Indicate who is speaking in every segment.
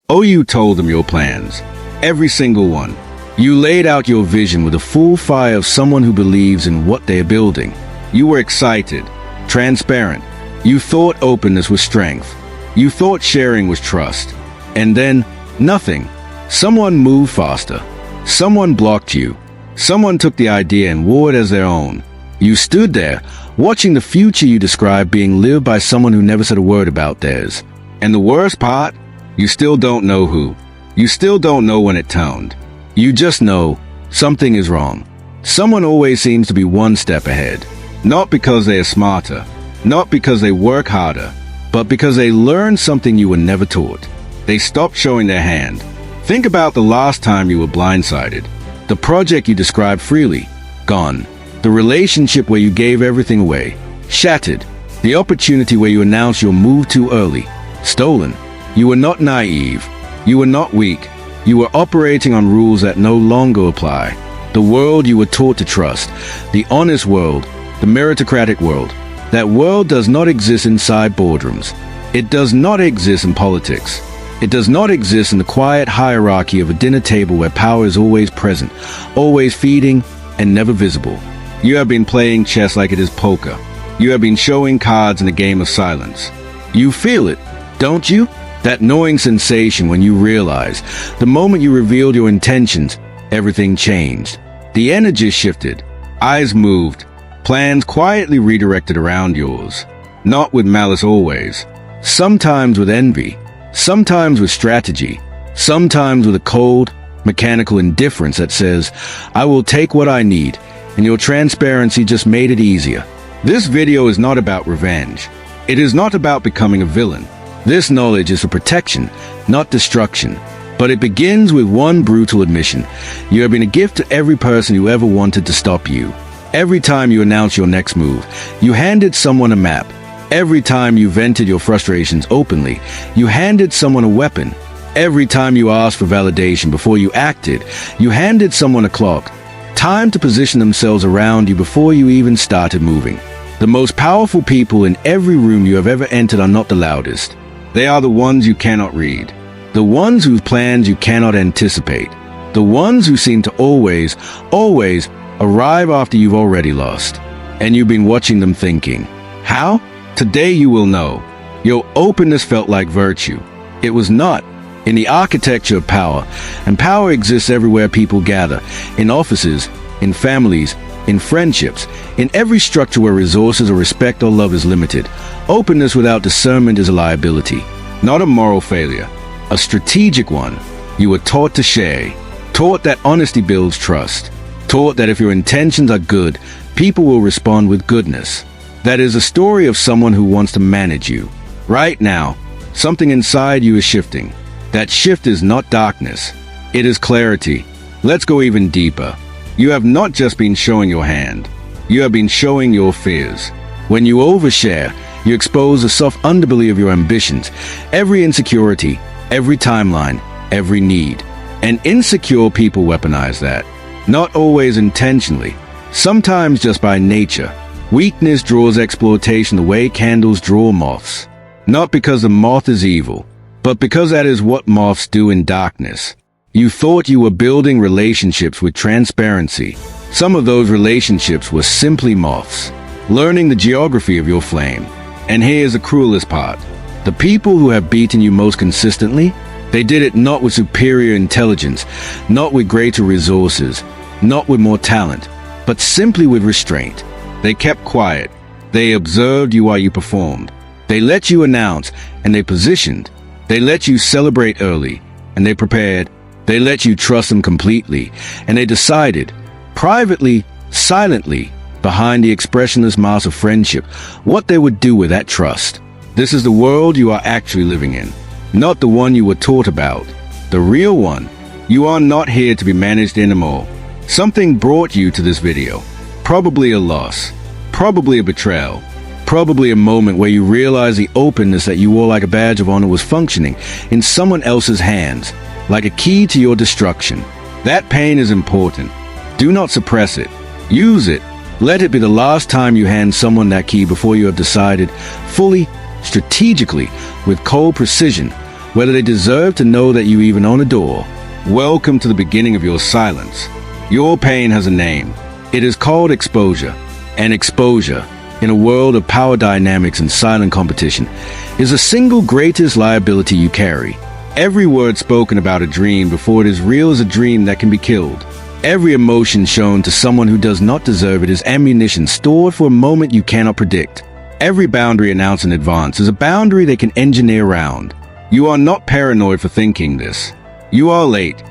Speaker 1: Oh, you told them your plans. Every single one. You laid out your vision with the full fire of someone who believes in what they are building. You were excited, transparent. You thought openness was strength. You thought sharing was trust. And then, nothing. Someone moved faster. Someone blocked you. Someone took the idea and wore it as their own. You stood there, watching the future you described being lived by someone who never said a word about theirs. And the worst part? You still don't know who. You still don't know when it turned. You just know something is wrong. Someone always seems to be one step ahead. Not because they are smarter, not because they work harder, but because they learned something you were never taught. They stopped showing their hand. Think about the last time you were blindsided. The project you described freely, gone. The relationship where you gave everything away, shattered. The opportunity where you announced your move too early, stolen. You were not naive. You were not weak. You were operating on rules that no longer apply. The world you were taught to trust, the honest world, the meritocratic world, that world does not exist inside boardrooms. It does not exist in politics. It does not exist in the quiet hierarchy of a dinner table where power is always present, always feeding, and never visible. You have been playing chess like it is poker. You have been showing cards in a game of silence. You feel it, don't you? That gnawing sensation when you realize, the moment you revealed your intentions, everything changed. The energy shifted, eyes moved, plans quietly redirected around yours. Not with malice always, sometimes with envy, sometimes with strategy, sometimes with a cold, mechanical indifference that says, I will take what I need, and your transparency just made it easier. This video is not about revenge. It is not about becoming a villain. This knowledge is for protection, not destruction. But it begins with one brutal admission. You have been a gift to every person who ever wanted to stop you. Every time you announced your next move, you handed someone a map. Every time you vented your frustrations openly, you handed someone a weapon. Every time you asked for validation before you acted, you handed someone a clock. Time to position themselves around you before you even started moving. The most powerful people in every room you have ever entered are not the loudest. They are the ones you cannot read. The ones whose plans you cannot anticipate. The ones who seem to always arrive after you've already lost. And you've been watching them thinking, how? Today you will know. Your openness felt like virtue. It was not. In the architecture of power, and power exists everywhere people gather, in offices, in families, in friendships, in every structure where resources or respect or love is limited. Openness without discernment is a liability, not a moral failure, a strategic one. You were taught to share, taught that honesty builds trust, taught that if your intentions are good, people will respond with goodness. That is a story of someone who wants to manage you. Right now, something inside you is shifting. That shift is not darkness. It is clarity. Let's go even deeper. You have not just been showing your hand. You have been showing your fears. When you overshare, you expose the soft underbelly of your ambitions, every insecurity, every timeline, every need. And insecure people weaponize that. Not always intentionally, sometimes just by nature. Weakness draws exploitation the way candles draw moths. Not because the moth is evil, but because that is what moths do in darkness. You thought you were building relationships with transparency. Some of those relationships were simply moths, learning the geography of your flame. And here's the cruelest part. The people who have beaten you most consistently, they did it not with superior intelligence, not with greater resources, not with more talent, but simply with restraint. They kept quiet. They observed you while you performed. They let you announce, and they positioned. They let you celebrate early, and they prepared. They let you trust them completely, and they decided, privately, silently, behind the expressionless mask of friendship, what they would do with that trust. This is the world you are actually living in, not the one you were taught about. The real one. You are not here to be managed anymore. Something brought you to this video. Probably a loss, probably a betrayal, probably a moment where you realized the openness that you wore like a badge of honor was functioning in someone else's hands, like a key to your destruction. That pain is important. Do not suppress it. Use it. Let it be the last time you hand someone that key before you have decided, fully, strategically, with cold precision, whether they deserve to know that you even own a door. Welcome to the beginning of your silence. Your pain has a name. It is called exposure. And exposure, in a world of power dynamics and silent competition, is the single greatest liability you carry. Every word spoken about a dream before it is real is a dream that can be killed. Every emotion shown to someone who does not deserve it is ammunition stored for a moment you cannot predict. Every boundary announced in advance is a boundary they can engineer around. You are not paranoid for thinking this. You are late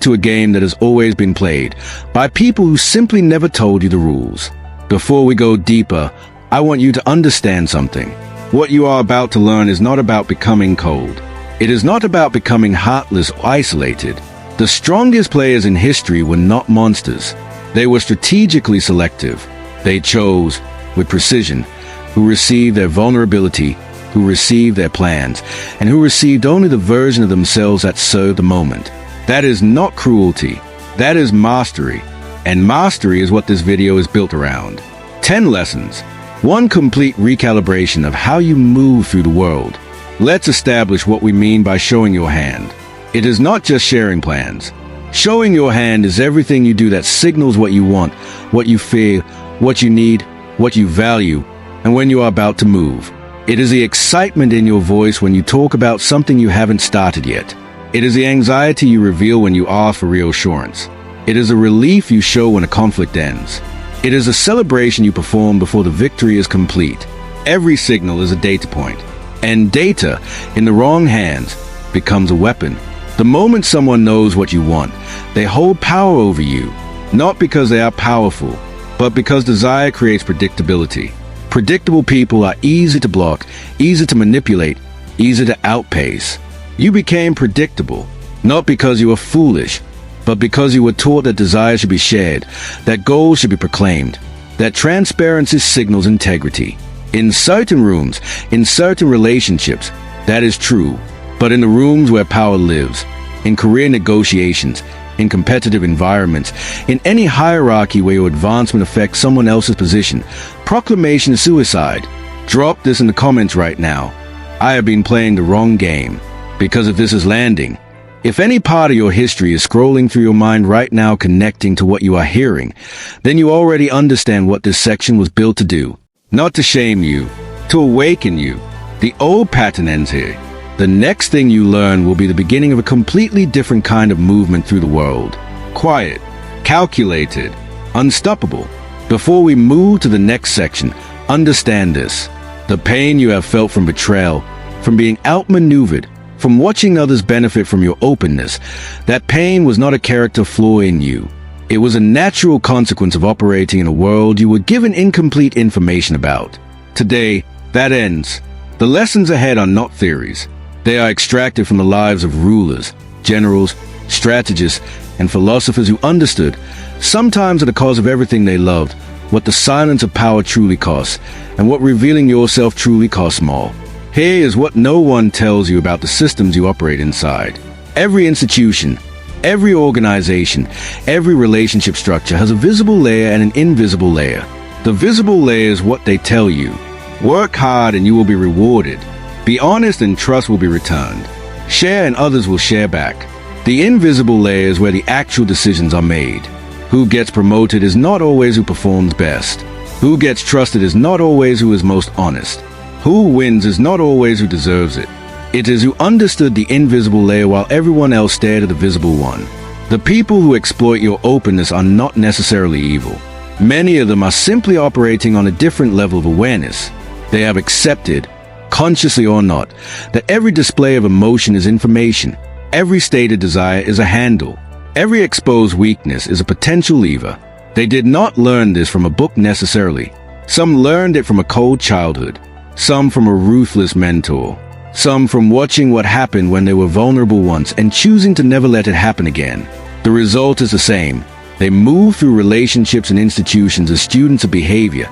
Speaker 1: to a game that has always been played by people who simply never told you the rules. Before we go deeper, I want you to understand something. What you are about to learn is not about becoming cold. It is not about becoming heartless or isolated. The strongest players in history were not monsters. They were strategically selective. They chose, with precision, who received their vulnerability, who received their plans, and who received only the version of themselves that served the moment. That is not cruelty. That is mastery. And mastery is what this video is built around. 10 lessons. 1 complete recalibration of how you move through the world. Let's establish what we mean by showing your hand. It is not just sharing plans. Showing your hand is everything you do that signals what you want, what you fear, what you need, what you value, and when you are about to move. It is the excitement in your voice when you talk about something you haven't started yet. It is the anxiety you reveal when you ask for reassurance. It is a relief you show when a conflict ends. It is a celebration you perform before the victory is complete. Every signal is a data point, and data, in the wrong hands, becomes a weapon. The moment someone knows what you want, they hold power over you, not because they are powerful, but because desire creates predictability. Predictable people are easy to block, easy to manipulate, easy to outpace. You became predictable, not because you were foolish, but because you were taught that desire should be shared, that goals should be proclaimed, that transparency signals integrity. In certain rooms, in certain relationships, that is true. But in the rooms where power lives, in career negotiations, in competitive environments, in any hierarchy where your advancement affects someone else's position, proclamation is suicide. Drop this in the comments right now. I have been playing the wrong game. Because if this is landing, if any part of your history is scrolling through your mind right now connecting to what you are hearing, then you already understand what this section was built to do. Not to shame you, to awaken you. The old pattern ends here. The next thing you learn will be the beginning of a completely different kind of movement through the world. Quiet, calculated, unstoppable. Before we move to the next section, understand this. The pain you have felt from betrayal, from being outmaneuvered, from watching others benefit from your openness, that pain was not a character flaw in you. It was a natural consequence of operating in a world you were given incomplete information about. Today, that ends. The lessons ahead are not theories. They are extracted from the lives of rulers, generals, strategists, and philosophers who understood, sometimes at the cost of everything they loved, what the silence of power truly costs, and what revealing yourself truly costs more. Here is what no one tells you about the systems you operate inside. Every institution, every organization, every relationship structure has a visible layer and an invisible layer. The visible layer is what they tell you. Work hard and you will be rewarded. Be honest and trust will be returned. Share and others will share back. The invisible layer is where the actual decisions are made. Who gets promoted is not always who performs best. Who gets trusted is not always who is most honest. Who wins is not always who deserves it. It is who understood the invisible layer while everyone else stared at the visible one. The people who exploit your openness are not necessarily evil. Many of them are simply operating on a different level of awareness. They have accepted, consciously or not, that every display of emotion is information. Every stated desire is a handle. Every exposed weakness is a potential lever. They did not learn this from a book necessarily. Some learned it from a cold childhood. Some from a ruthless mentor. Some from watching what happened when they were vulnerable once and choosing to never let it happen again. The result is the same. They move through relationships and institutions as students of behavior,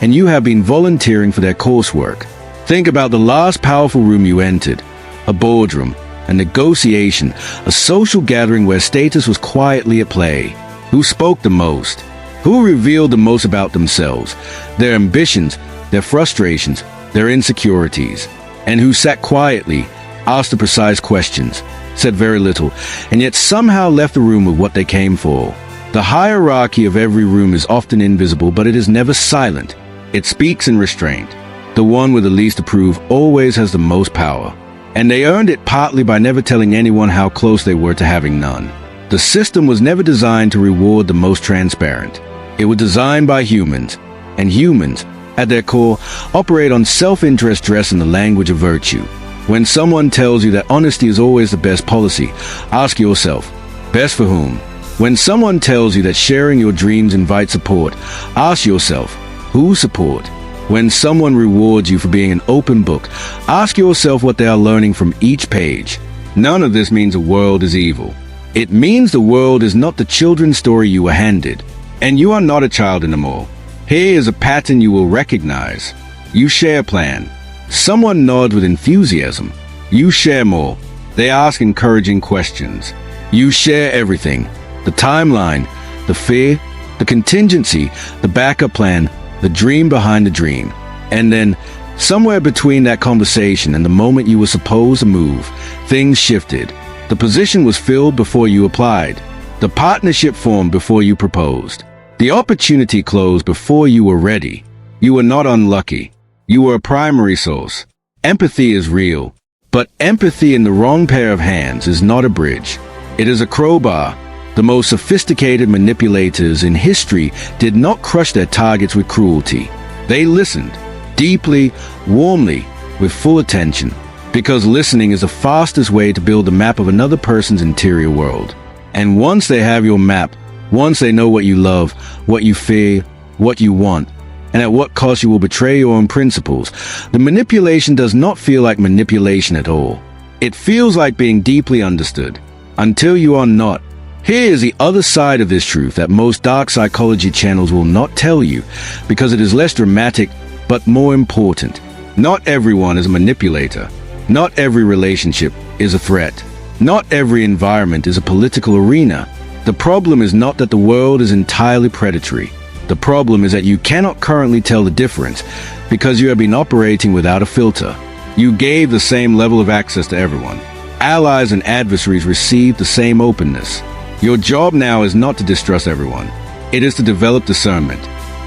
Speaker 1: and you have been volunteering for their coursework. Think about the last powerful room you entered, a boardroom, a negotiation, a social gathering where status was quietly at play. Who spoke the most? Who revealed the most about themselves, their ambitions, their frustrations, their insecurities? And who sat quietly, asked the precise questions, said very little, and yet somehow left the room with what they came for. The hierarchy of every room is often invisible, but it is never silent. It speaks in restraint. The one with the least to prove always has the most power. And they earned it partly by never telling anyone how close they were to having none. The system was never designed to reward the most transparent. It was designed by humans, and humans, at their core, operate on self-interest dressed in the language of virtue. When someone tells you that honesty is always the best policy, ask yourself, best for whom? When someone tells you that sharing your dreams invites support, ask yourself, whose support? When someone rewards you for being an open book, ask yourself what they are learning from each page. None of this means the world is evil. It means the world is not the children's story you were handed. And you are not a child anymore. Here is a pattern you will recognize. You share plan. Someone nods with enthusiasm. You share more. They ask encouraging questions. You share everything. The timeline, the fear, the contingency, the backup plan, the dream behind the dream. And then, somewhere between that conversation and the moment you were supposed to move, things shifted. The position was filled before you applied. The partnership formed before you proposed. The opportunity closed before you were ready. You were not unlucky. You were a primary source. Empathy is real. But empathy in the wrong pair of hands is not a bridge. It is a crowbar. The most sophisticated manipulators in history did not crush their targets with cruelty. They listened, deeply, warmly, with full attention, because listening is the fastest way to build a map of another person's interior world. And once they have your map, once they know what you love, what you fear, what you want, and at what cost you will betray your own principles, the manipulation does not feel like manipulation at all. It feels like being deeply understood, until you are not. Here is the other side of this truth that most dark psychology channels will not tell you, because it is less dramatic, but more important. Not everyone is a manipulator. Not every relationship is a threat. Not every environment is a political arena. The problem is not that the world is entirely predatory. The problem is that you cannot currently tell the difference because you have been operating without a filter. You gave the same level of access to everyone. Allies and adversaries received the same openness. Your job now is not to distrust everyone. It is to develop discernment,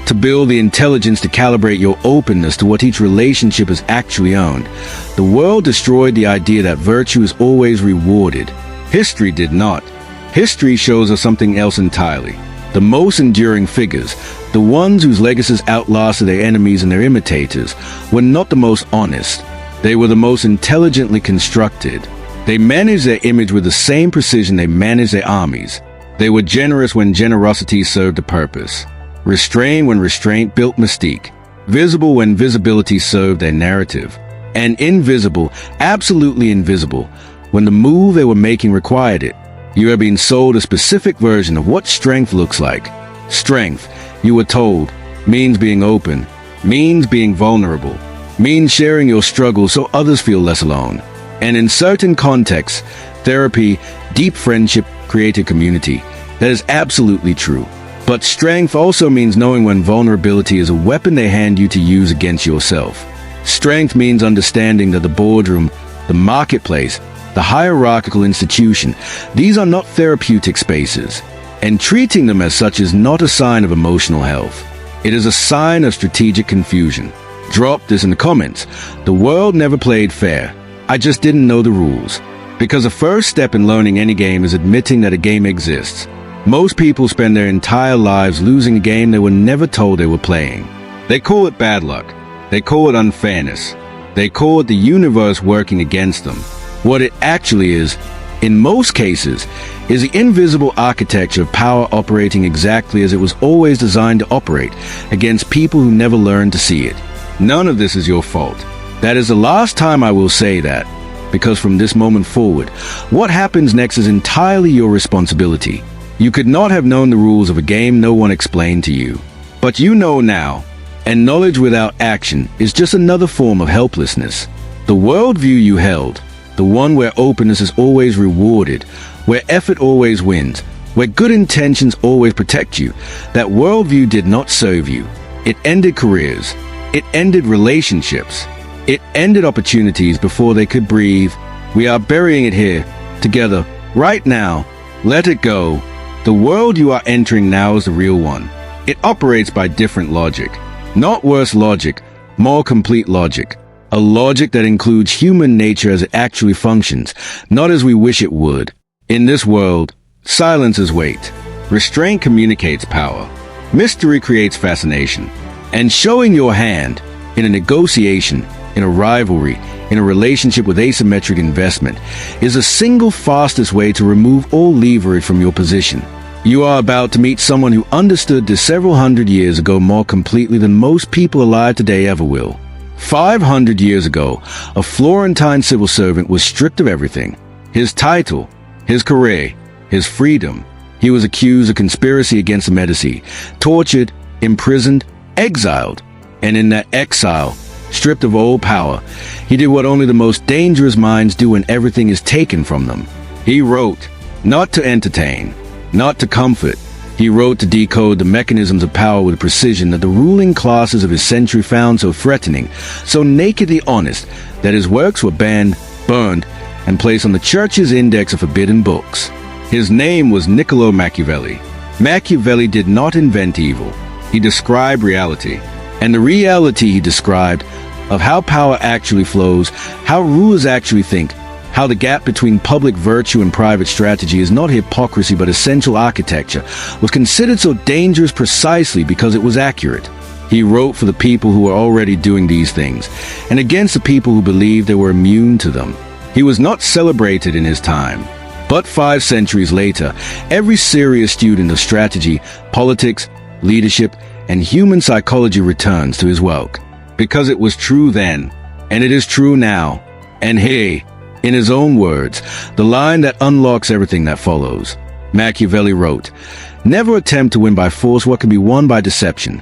Speaker 1: to build the intelligence to calibrate your openness to what each relationship has actually owned. The world destroyed the idea that virtue is always rewarded. History did not. History shows us something else entirely. The most enduring figures, the ones whose legacies outlasted their enemies and their imitators, were not the most honest. They were the most intelligently constructed. They managed their image with the same precision they managed their armies. They were generous when generosity served a purpose. Restrained when restraint built mystique. Visible when visibility served their narrative. And invisible, absolutely invisible, when the move they were making required it. You have been sold a specific version of what strength looks like. Strength, you were told, means being open, means being vulnerable, means sharing your struggles so others feel less alone. And in certain contexts, therapy, deep friendship, create a community. That is absolutely true. But strength also means knowing when vulnerability is a weapon they hand you to use against yourself. Strength means understanding that the boardroom, the marketplace, the hierarchical institution, these are not therapeutic spaces, and treating them as such is not a sign of emotional health. It is a sign of strategic confusion. Drop this in the comments. The world never played fair. I just didn't know the rules. Because the first step in learning any game is admitting that a game exists. Most people spend their entire lives losing a game they were never told they were playing. They call it bad luck. They call it unfairness. They call it the universe working against them. What it actually is, in most cases, is the invisible architecture of power operating exactly as it was always designed to operate against people who never learned to see it. None of this is your fault. That is the last time I will say that, because from this moment forward, what happens next is entirely your responsibility. You could not have known the rules of a game no one explained to you. But you know now, and knowledge without action is just another form of helplessness. The worldview you held, the one where openness is always rewarded, where effort always wins, where good intentions always protect you, that worldview did not serve you. It ended careers. It ended relationships. It ended opportunities before they could breathe. We are burying it here, together, right now. Let it go. The world you are entering now is the real one. It operates by different logic. Not worse logic, more complete logic. A logic that includes human nature as it actually functions, not as we wish it would. In this world, silence is weight. Restraint communicates power. Mystery creates fascination. And showing your hand in a negotiation, in a rivalry, in a relationship with asymmetric investment is the single fastest way to remove all leverage from your position. You are about to meet someone who understood this several hundred years ago more completely than most people alive today ever will. 500 years ago, a Florentine civil servant was stripped of everything. His title, his career, his freedom. He was accused of conspiracy against the Medici, tortured, imprisoned, exiled. And in that exile, stripped of all power, he did what only the most dangerous minds do when everything is taken from them. He wrote, not to entertain, not to comfort. He wrote to decode the mechanisms of power with precision that the ruling classes of his century found so threatening, so nakedly honest, that his works were banned, burned, and placed on the church's index of forbidden books. His name was Niccolo Machiavelli. Machiavelli did not invent evil. He described reality. And the reality he described of how power actually flows, how rulers actually think, how the gap between public virtue and private strategy is not hypocrisy but essential architecture, was considered so dangerous precisely because it was accurate. He wrote for the people who were already doing these things, and against the people who believed they were immune to them. He was not celebrated in his time. But 5 centuries later, every serious student of strategy, politics, leadership, and human psychology returns to his work. Because it was true then, and it is true now. And he, in his own words, the line that unlocks everything that follows. Machiavelli wrote, "Never attempt to win by force what can be won by deception."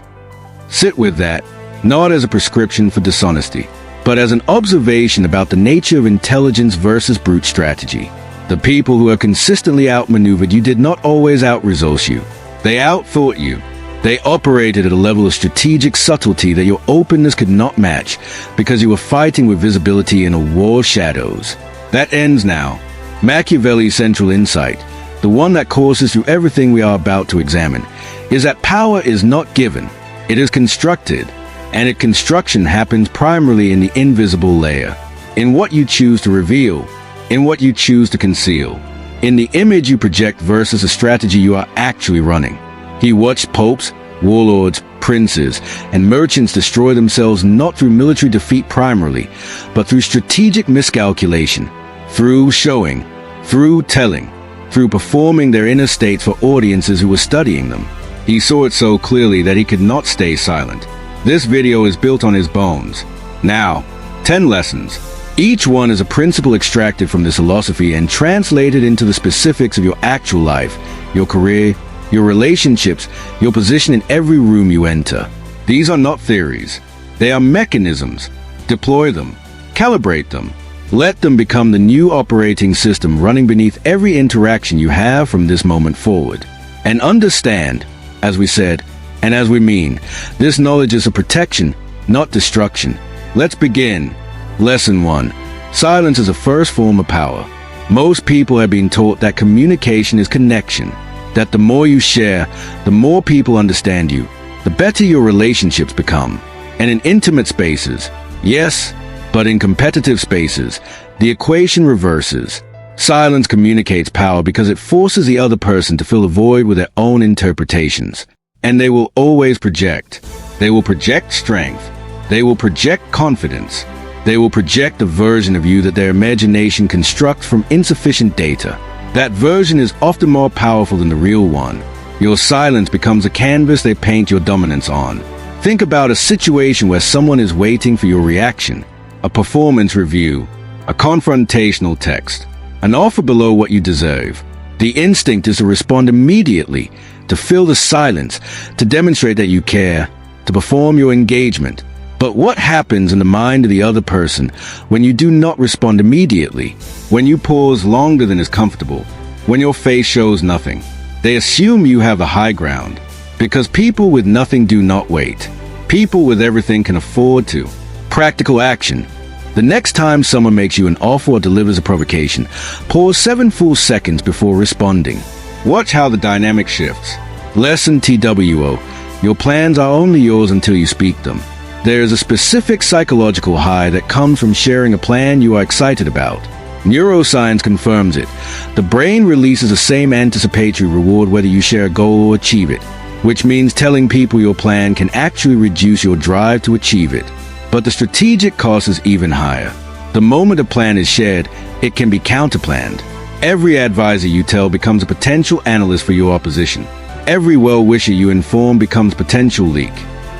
Speaker 1: Sit with that, not as a prescription for dishonesty, but as an observation about the nature of intelligence versus brute strategy. The people who have consistently outmaneuvered you did not always outresource you. They outthought you. They operated at a level of strategic subtlety that your openness could not match because you were fighting with visibility in a war of shadows. That ends now. Machiavelli's central insight, the one that courses through everything we are about to examine, is that power is not given, it is constructed, and its construction happens primarily in the invisible layer, in what you choose to reveal, in what you choose to conceal, in the image you project versus the strategy you are actually running. He watched popes, warlords, princes, and merchants destroy themselves not through military defeat primarily, but through strategic miscalculation, through showing, through telling, through performing their inner states for audiences who were studying them. He saw it so clearly that he could not stay silent. This video is built on his bones. Now, 10 lessons. Each one is a principle extracted from this philosophy and translated into the specifics of your actual life, your career, your relationships, your position in every room you enter. These are not theories. They are mechanisms. Deploy them. Calibrate them. Let them become the new operating system running beneath every interaction you have from this moment forward. And understand, as we said, and as we mean, this knowledge is a protection, not destruction. Let's begin. Lesson 1. Silence is a first form of power. Most people have been taught that communication is connection, that the more you share, the more people understand you, the better your relationships become. And in intimate spaces, yes, but in competitive spaces, the equation reverses. Silence communicates power because it forces the other person to fill a void with their own interpretations. And they will always project. They will project strength. They will project confidence. They will project a version of you that their imagination constructs from insufficient data. That version is often more powerful than the real one. Your silence becomes a canvas they paint your dominance on. Think about a situation where someone is waiting for your reaction, a performance review, a confrontational text, an offer below what you deserve. The instinct is to respond immediately, to fill the silence, to demonstrate that you care, to perform your engagement. But what happens in the mind of the other person when you do not respond immediately, when you pause longer than is comfortable, when your face shows nothing? They assume you have the high ground, because people with nothing do not wait. People with everything can afford to. Practical action. The next time someone makes you an offer or delivers a provocation, pause 7 full seconds before responding. Watch how the dynamic shifts. Lesson TWO. Your plans are only yours until you speak them. There is a specific psychological high that comes from sharing a plan you are excited about. Neuroscience confirms it. The brain releases the same anticipatory reward whether you share a goal or achieve it, which means telling people your plan can actually reduce your drive to achieve it. But the strategic cost is even higher. The moment a plan is shared, it can be counterplanned. Every advisor you tell becomes a potential analyst for your opposition. Every well-wisher you inform becomes potential leak.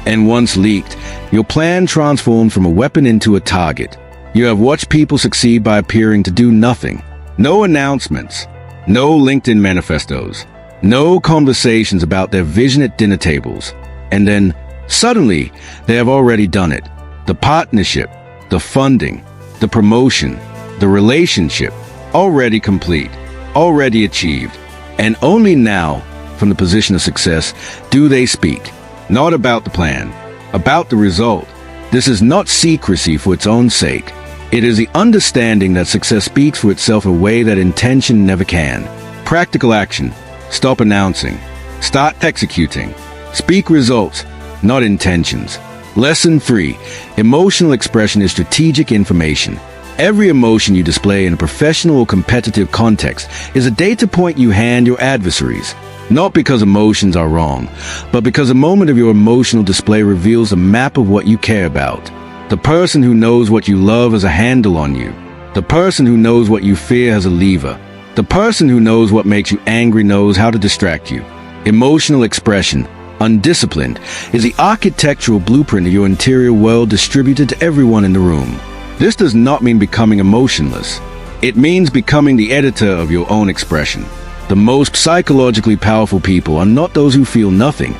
Speaker 1: And once leaked, your plan transforms from a weapon into a target. You have watched people succeed by appearing to do nothing. No announcements, no LinkedIn manifestos, no conversations about their vision at dinner tables. And then, suddenly, they have already done it. The partnership, the funding, the promotion, the relationship, already complete, already achieved. And only now, from the position of success, do they speak. Not about the plan, about the result. This is not secrecy for its own sake. It is the understanding that success speaks for itself in a way that intention never can. Practical action. Stop announcing. Start executing. Speak results, not intentions. Lesson 3. Emotional expression is strategic information. Every emotion you display in a professional or competitive context is a data point you hand your adversaries. Not because emotions are wrong, but because a moment of your emotional display reveals a map of what you care about. The person who knows what you love has a handle on you. The person who knows what you fear has a lever. The person who knows what makes you angry knows how to distract you. Emotional expression, undisciplined, is the architectural blueprint of your interior world distributed to everyone in the room. This does not mean becoming emotionless. It means becoming the editor of your own expression. The most psychologically powerful people are not those who feel nothing.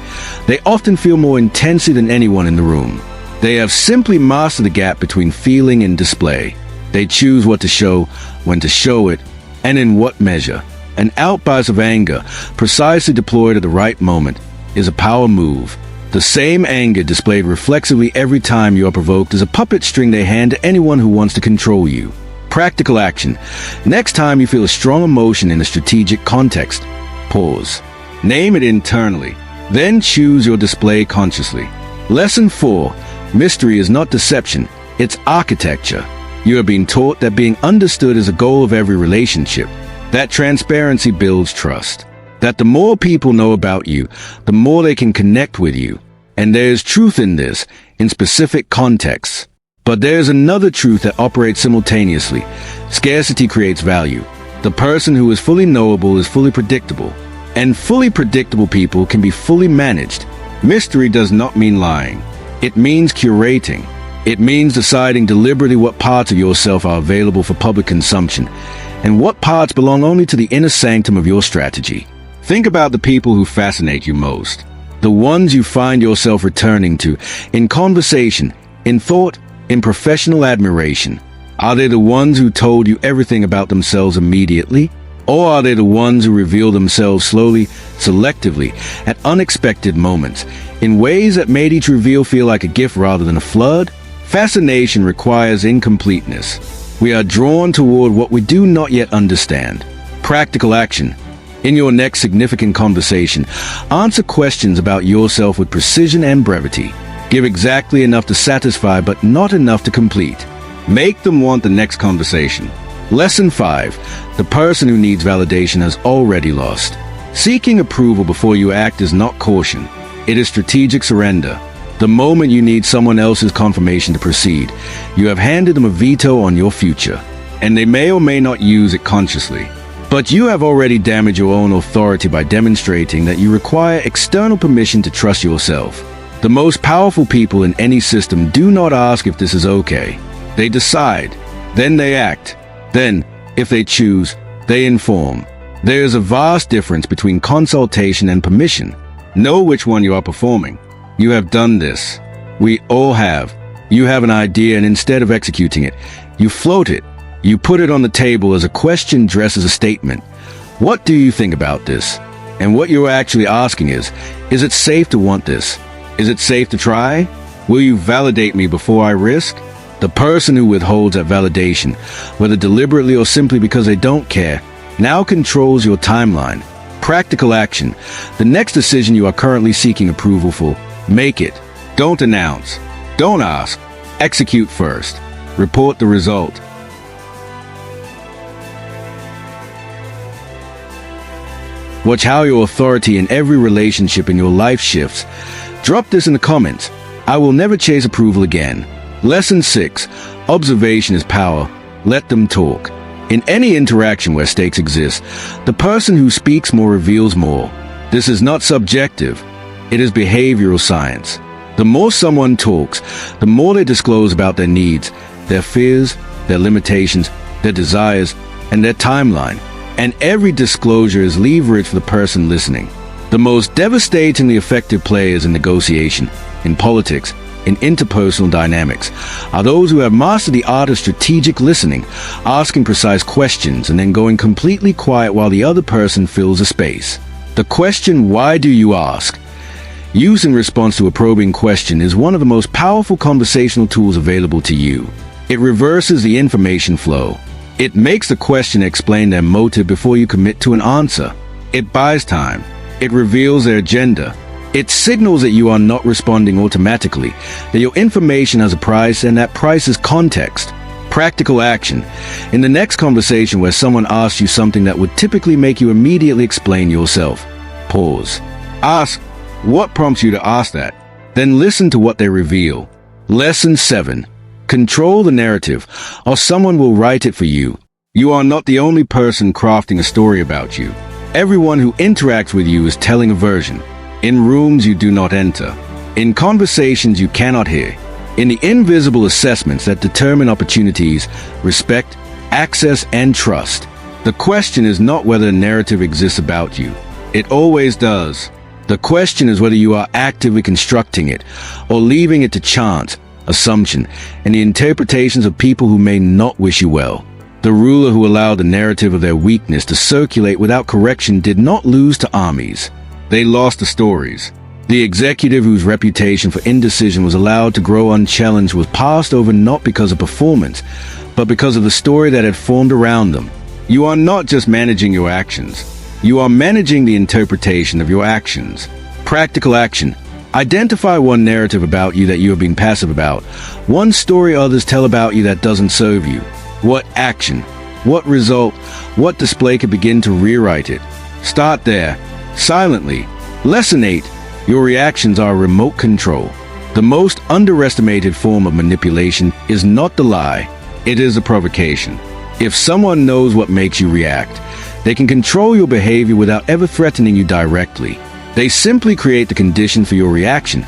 Speaker 1: They often feel more intensely than anyone in the room. They have simply mastered the gap between feeling and display. They choose what to show, when to show it, and in what measure. An outburst of anger, precisely deployed at the right moment, is a power move. The same anger displayed reflexively every time you are provoked is a puppet string they hand to anyone who wants to control you. Practical action. Next time you feel a strong emotion in a strategic context, pause. Name it internally. Then choose your display consciously. Lesson 4. Mystery is not deception, it's architecture. You have been taught that being understood is a goal of every relationship. That transparency builds trust. That the more people know about you, the more they can connect with you. And there is truth in this, in specific contexts. But there's another truth that operates simultaneously. Scarcity creates value. The person who is fully knowable is fully predictable. And fully predictable people can be fully managed. Mystery does not mean lying. It means curating. It means deciding deliberately what parts of yourself are available for public consumption, and what parts belong only to the inner sanctum of your strategy. Think about the people who fascinate you most. The ones you find yourself returning to, in conversation, in thought, in professional admiration. Are they the ones who told you everything about themselves immediately? Or are they the ones who reveal themselves slowly, selectively, at unexpected moments, in ways that made each reveal feel like a gift rather than a flood? Fascination requires incompleteness. We are drawn toward what we do not yet understand. Practical action. In your next significant conversation, answer questions about yourself with precision and brevity. Give exactly enough to satisfy, but not enough to complete. Make them want the next conversation. Lesson 5. The person who needs validation has already lost. Seeking approval before you act is not caution. It is strategic surrender. The moment you need someone else's confirmation to proceed, you have handed them a veto on your future. And they may or may not use it consciously. But you have already damaged your own authority by demonstrating that you require external permission to trust yourself. The most powerful people in any system do not ask if this is okay. They decide. Then they act. Then, if they choose, they inform. There is a vast difference between consultation and permission. Know which one you are performing. You have done this. We all have. You have an idea, and instead of executing it, you float it. You put it on the table as a question dressed as a statement. What do you think about this? And what you're actually asking is it safe to want this? Is it safe to try? Will you validate me before I risk? The person who withholds that validation, whether deliberately or simply because they don't care, now controls your timeline. Practical action. The next decision you are currently seeking approval for, make it. Don't announce. Don't ask. Execute first. Report the result. Watch how your authority in every relationship in your life shifts. Drop this in the comments. I will never chase approval again. Lesson 6. Observation is power. Let them talk. In any interaction where stakes exist, the person who speaks more reveals more. This is not subjective. It is behavioral science. The more someone talks, the more they disclose about their needs, their fears, their limitations, their desires, and their timeline. And every disclosure is leverage for the person listening. The most devastatingly effective players in negotiation, in politics, in interpersonal dynamics, are those who have mastered the art of strategic listening, asking precise questions and then going completely quiet while the other person fills a space. The question, "Why do you ask?" used in response to a probing question is one of the most powerful conversational tools available to you. It reverses the information flow. It makes the question explain their motive before you commit to an answer. It buys time. It reveals their agenda. It signals that you are not responding automatically, that your information has a price and that price is context. Practical action. In the next conversation where someone asks you something that would typically make you immediately explain yourself, pause. Ask, what prompts you to ask that? Then listen to what they reveal. Lesson 7. Control the narrative, or someone will write it for you. You are not the only person crafting a story about you. Everyone who interacts with you is telling a version. In rooms you do not enter. In conversations you cannot hear. In the invisible assessments that determine opportunities, respect, access, and trust. The question is not whether a narrative exists about you. It always does. The question is whether you are actively constructing it, or leaving it to chance, assumption, and the interpretations of people who may not wish you well. The ruler who allowed the narrative of their weakness to circulate without correction did not lose to armies. They lost the stories. The executive whose reputation for indecision was allowed to grow unchallenged was passed over not because of performance, but because of the story that had formed around them. You are not just managing your actions. You are managing the interpretation of your actions. Practical action. Identify one narrative about you that you have been passive about. One story others tell about you that doesn't serve you. What action, what result, what display could begin to rewrite it? Start there, silently. Lesson 8. Your reactions are remote control. The most underestimated form of manipulation is not the lie, it is a provocation. If someone knows what makes you react, they can control your behavior without ever threatening you directly. They simply create the condition for your reaction,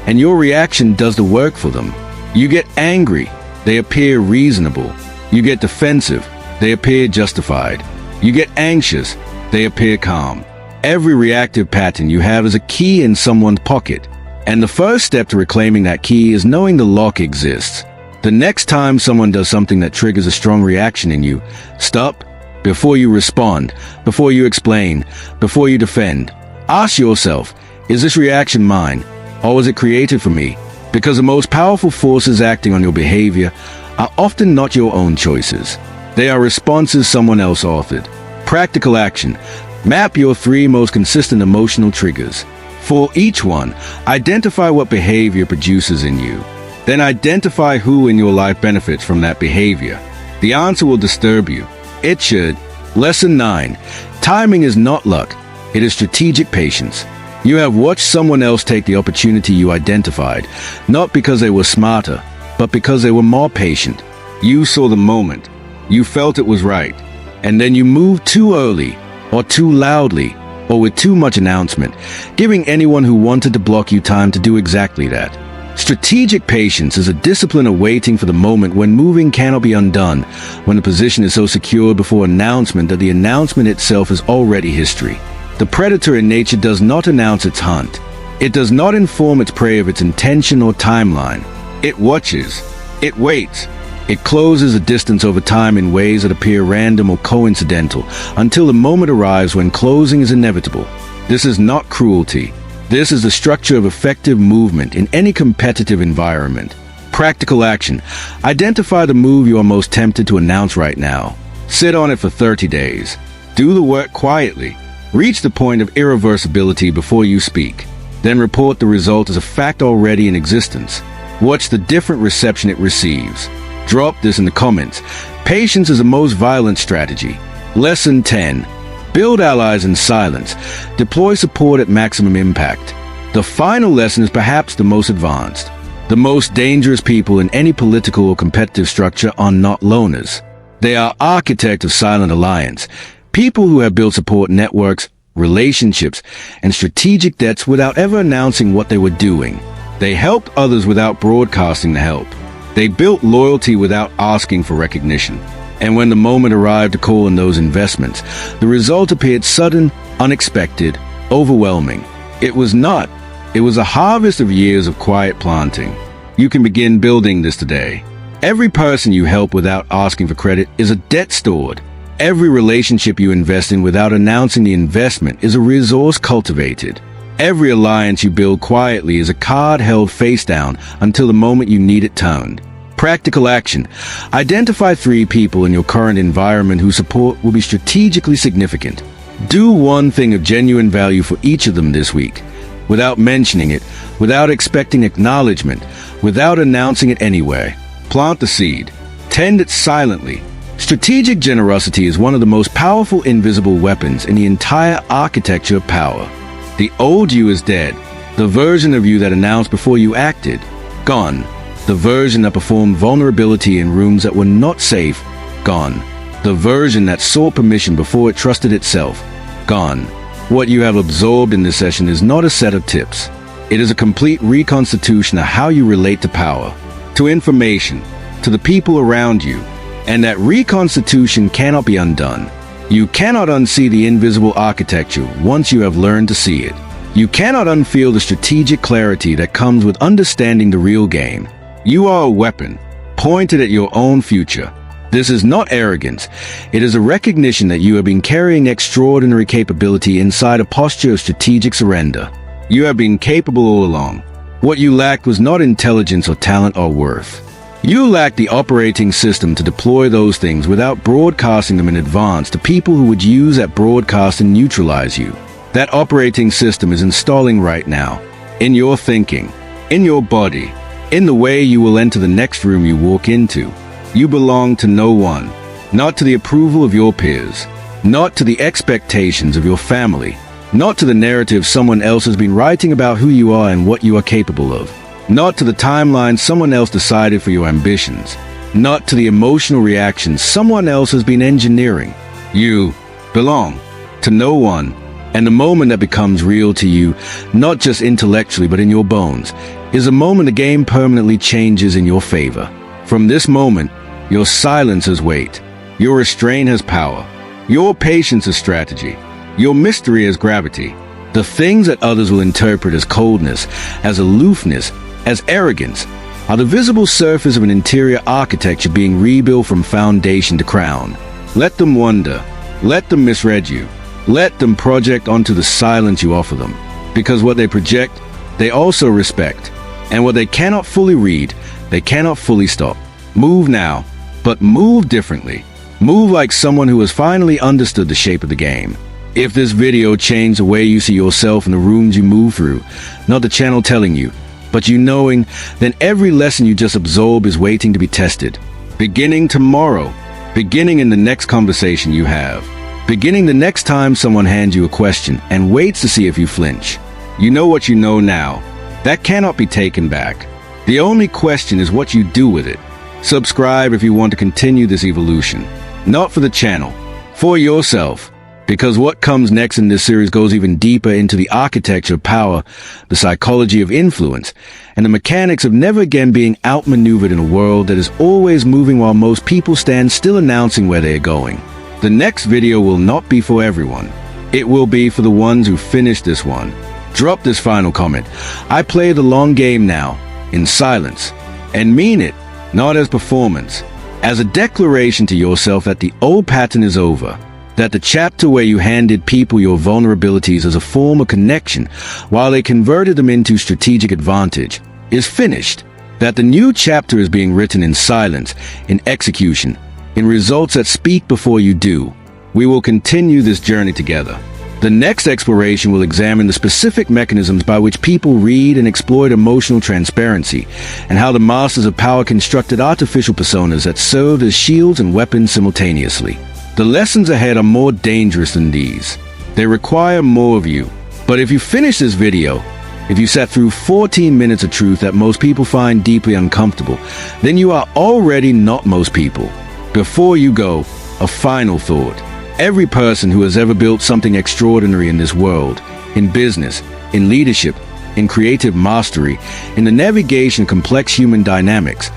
Speaker 1: and your reaction does the work for them. You get angry, they appear reasonable. You get defensive, they appear justified. You get anxious, they appear calm. Every reactive pattern you have is a key in someone's pocket, and the first step to reclaiming that key is knowing the lock exists. The next time someone does something that triggers a strong reaction in you, stop before you respond, before you explain, before you defend. Ask yourself, is this reaction mine, or was it created for me? Because the most powerful forces acting on your behavior are often not your own choices. They are responses someone else authored. Practical action. Map your 3 most consistent emotional triggers. For each one, identify what behavior produces in you. Then identify who in your life benefits from that behavior. The answer will disturb you. It should. Lesson 9. Timing is not luck. It is strategic patience. You have watched someone else take the opportunity you identified, not because they were smarter, but because they were more patient. You saw the moment. You felt it was right. And then you moved too early, or too loudly, or with too much announcement, giving anyone who wanted to block you time to do exactly that. Strategic patience is a discipline of waiting for the moment when moving cannot be undone, when the position is so secured before announcement that the announcement itself is already history. The predator in nature does not announce its hunt. It does not inform its prey of its intention or timeline. It watches. It waits. It closes a distance over time in ways that appear random or coincidental until the moment arrives when closing is inevitable. This is not cruelty. This is the structure of effective movement in any competitive environment. Practical action. Identify the move you are most tempted to announce right now. Sit on it for 30 days. Do the work quietly. Reach the point of irreversibility before you speak. Then report the result as a fact already in existence. Watch the different reception it receives. Drop this in the comments. Patience is the most violent strategy. Lesson 10. Build allies in silence. Deploy support at maximum impact. The final lesson is perhaps the most advanced. The most dangerous people in any political or competitive structure are not loners. They are architects of silent alliance. People who have built support networks, relationships, and strategic debts without ever announcing what they were doing. They helped others without broadcasting the help. They built loyalty without asking for recognition. And when the moment arrived to call in those investments, the result appeared sudden, unexpected, overwhelming. It was not. It was a harvest of years of quiet planting. You can begin building this today. Every person you help without asking for credit is a debt stored. Every relationship you invest in without announcing the investment is a resource cultivated. Every alliance you build quietly is a card held face down until the moment you need it turned. Practical action. Identify 3 people in your current environment whose support will be strategically significant. Do one thing of genuine value for each of them this week, without mentioning it, without expecting acknowledgement, without announcing it anyway. Plant the seed. Tend it silently. Strategic generosity is one of the most powerful invisible weapons in the entire architecture of power. The old you is dead. The version of you that announced before you acted, gone. The version that performed vulnerability in rooms that were not safe, gone. The version that sought permission before it trusted itself, gone. What you have absorbed in this session is not a set of tips. It is a complete reconstitution of how you relate to power, to information, to the people around you. And that reconstitution cannot be undone. You cannot unsee the invisible architecture once you have learned to see it. You cannot unfeel the strategic clarity that comes with understanding the real game. You are a weapon, pointed at your own future. This is not arrogance. It is a recognition that you have been carrying extraordinary capability inside a posture of strategic surrender. You have been capable all along. What you lacked was not intelligence or talent or worth. You lacked the operating system to deploy those things without broadcasting them in advance to people who would use that broadcast and neutralize you. That operating system is installing right now, in your thinking, in your body, in the way you will enter the next room you walk into. You belong to no one, not to the approval of your peers, not to the expectations of your family, not to the narrative someone else has been writing about who you are and what you are capable of. Not to the timeline someone else decided for your ambitions. Not to the emotional reactions someone else has been engineering. You belong to no one. And the moment that becomes real to you, not just intellectually but in your bones, is the moment the game permanently changes in your favor. From this moment, your silence has weight. Your restraint has power. Your patience has strategy. Your mystery has gravity. The things that others will interpret as coldness, as aloofness, as arrogance, are the visible surface of an interior architecture being rebuilt from foundation to crown. Let them wonder. Let them misread you. Let them project onto the silence you offer them. Because what they project, they also respect. And what they cannot fully read, they cannot fully stop. Move now, but move differently. Move like someone who has finally understood the shape of the game. If this video changed the way you see yourself in the rooms you move through, not the channel telling you, but you knowing, then every lesson you just absorb is waiting to be tested. Beginning tomorrow. Beginning in the next conversation you have. Beginning the next time someone hands you a question and waits to see if you flinch. You know what you know now. That cannot be taken back. The only question is what you do with it. Subscribe if you want to continue this evolution. Not for the channel, for yourself. Because what comes next in this series goes even deeper into the architecture of power, the psychology of influence, and the mechanics of never again being outmaneuvered in a world that is always moving while most people stand still announcing where they are going. The next video will not be for everyone. It will be for the ones who finish this one. Drop this final comment. I play the long game now, in silence, and mean it, not as performance, as a declaration to yourself that the old pattern is over. That the chapter where you handed people your vulnerabilities as a form of connection while they converted them into strategic advantage is finished. that the new chapter is being written in silence, in execution, in results that speak before you do. We will continue this journey together. The next exploration will examine the specific mechanisms by which people read and exploit emotional transparency, and how the masters of power constructed artificial personas that served as shields and weapons simultaneously. The lessons ahead are more dangerous than these. They require more of you. But if you finish this video, if you sat through 14 minutes of truth that most people find deeply uncomfortable, then you are already not most people. Before you go, a final thought. Every person who has ever built something extraordinary in this world, in business, in leadership, in creative mastery, in the navigation of complex human dynamics,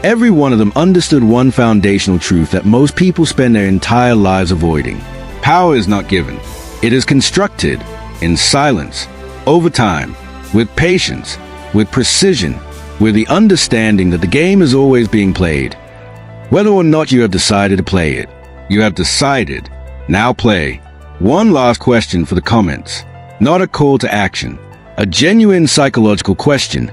Speaker 1: every one of them understood one foundational truth that most people spend their entire lives avoiding. Power is not given. It is constructed in silence, over time, with patience, with precision, with the understanding that the game is always being played. Whether or not you have decided to play it, you have decided. Now play. One last question for the comments. Not a call to action. A genuine psychological question.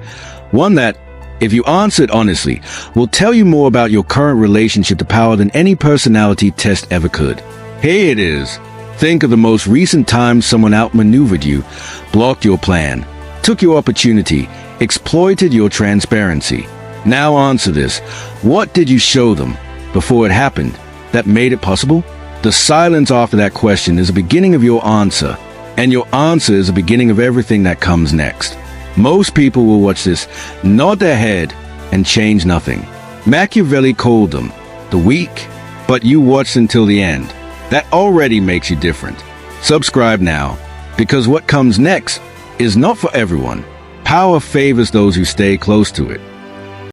Speaker 1: One that, if you answer it honestly, will tell you more about your current relationship to power than any personality test ever could. Here it is. Think of the most recent time someone outmaneuvered you, blocked your plan, took your opportunity, exploited your transparency. Now answer this. What did you show them before it happened that made it possible? The silence after that question is the beginning of your answer, and your answer is the beginning of everything that comes next. Most people will watch this, nod their head, and change nothing. Machiavelli called them the weak, but you watched until the end. That already makes you different. Subscribe now, because what comes next is not for everyone. Power favors those who stay close to it.